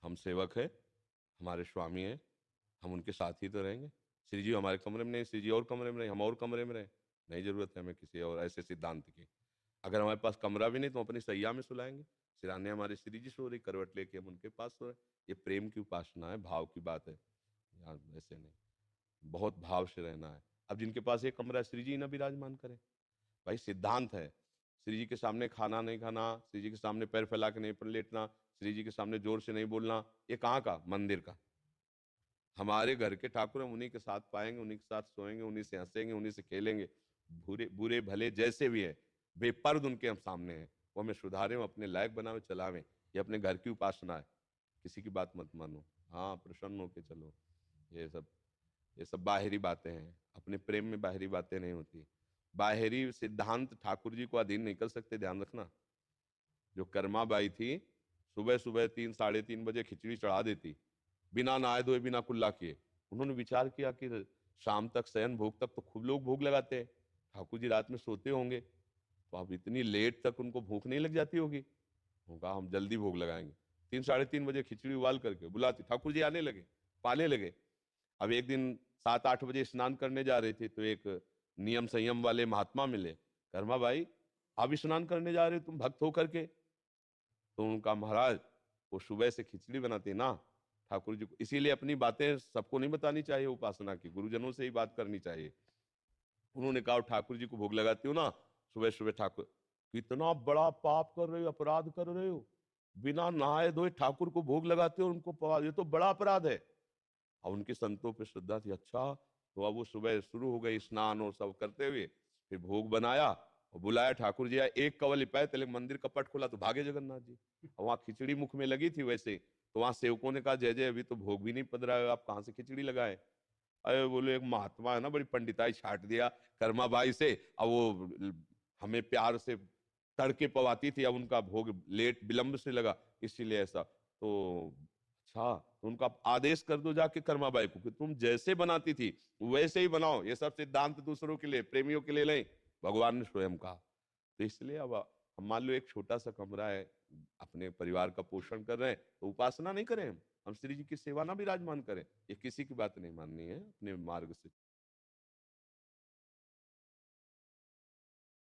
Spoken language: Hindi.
हम सेवक हैं, हमारे स्वामी हैं, हम उनके साथ ही तो रहेंगे। श्री जी हमारे कमरे में नहीं, श्री जी और कमरे में नहीं, हम और कमरे में रहें, नहीं ज़रूरत है हमें किसी और ऐसे सिद्धांत की। अगर हमारे पास कमरा भी नहीं तो हम अपनी सैया में सुलाएँगे। सिरहाने हमारे श्री जी सो रही, करवट लेके हम उनके पास सो रहे। ये प्रेम की उपासना है, भाव की बात है। यहाँ ऐसे नहीं, बहुत भाव से रहना है। अब जिनके पास एक कमरा है, श्री जी ना विराजमान करें। भाई सिद्धांत है, श्री जी के सामने खाना नहीं खाना, श्री जी के सामने पैर फैला के नहीं लेटना, श्री जी के सामने जोर से नहीं बोलना। ये कहाँ का? मंदिर का। हमारे घर के ठाकुर हम उन्हीं के साथ पाएंगे, उन्हीं के साथ सोएंगे, उन्हीं से हंसेंगे, उन्हीं से खेलेंगे। बुरे बुरे भले जैसे भी है, बेपर्द उनके हम सामने हैं। वो हमें सुधारे, वो अपने लायक बनावे, चलावे। ये अपने घर की उपासना है। किसी की बात मत मानो, हाँ प्रसन्न होके चलो। ये सब ये सब बाहरी बातें हैं। अपने प्रेम में बाहरी बातें नहीं होती। बाहरी सिद्धांत ठाकुर जी को अधीन नहीं कर सकते, ध्यान रखना। जो कर्मा बाई थी, सुबह सुबह 3 साढ़े 3 बजे खिचड़ी चढ़ा देती, बिना नहाए धोए, बिना कुल्ला किए। उन्होंने विचार किया कि शाम तक, शयन भोग तक तो खूब लोग भोग लगाते हैं, ठाकुर जी रात में सोते होंगे, तो अब इतनी लेट तक उनको भूख नहीं लग जाती होगी। होगा हम जल्दी भोग लगाएंगे। 3 साढ़े 3 बजे खिचड़ी उबाल करके बुलाती, ठाकुर जी आने लगे, पाने लगे। अब एक दिन 7 8 बजे स्नान करने जा रहे थे, तो एक नियम संयम वाले महात्मा मिले। कर्मा भाई, अब स्नान करने जा रहे हो तुम भक्त होकर के? तो उनका, महाराज वो सुबह से खिचड़ी बनाते ना ठाकुर जी को, इसीलिए अपनी बातें सबको नहीं बतानी चाहिए, उपासना की गुरुजनों से ही बात करनी चाहिए। उन्होंने कहा ठाकुर जी को भोग लगाती हो ना सुबह सुबह, ठाकुर कितना बड़ा पाप कर रहे हो, अपराध कर रहे हो, बिना नहाए धोए ठाकुर को भोग लगाते हो, उनको ये तो बड़ा अपराध है। और उनके संतों पे श्रद्धा थी। अच्छा, तो अब वो सुबह शुरू हो गई स्नान और सब करते हुए, फिर भोग बनाया और बुलाया, ठाकुर जी आए, एक कवल लिपाए, तले मंदिर कपट खोला तो भागे जगन्नाथ जी। और वहां खिचड़ी मुख में लगी थी वैसे, तो वहां सेवकों ने कहा, जय जय, अभी तो भोग भी नहीं पधरा है, आप कहाँ से खिचड़ी लगाए? अरे बोले, एक महात्मा है ना, बड़ी पंडिताई छाट दिया कर्मा बाई से, अब वो हमें प्यार से तड़के पवाती थी, अब उनका भोग लेट विलंब से लगा, इसीलिए ऐसा। तो अच्छा, तो उनका आदेश कर दो जाके कर्मा बाई को कि तुम जैसे बनाती थी वैसे ही बनाओ, ये सब सिद्धांत दूसरों के लिए, प्रेमियों के लिए नहीं, भगवान ने स्वयं कहा। तो इसलिए अब हम मान लो एक छोटा सा कमरा है, अपने परिवार का पोषण कर रहे हैं, तो उपासना नहीं करें हम श्री जी की सेवा ना विराजमान करें। ये किसी की बात नहीं माननी है, अपने मार्ग से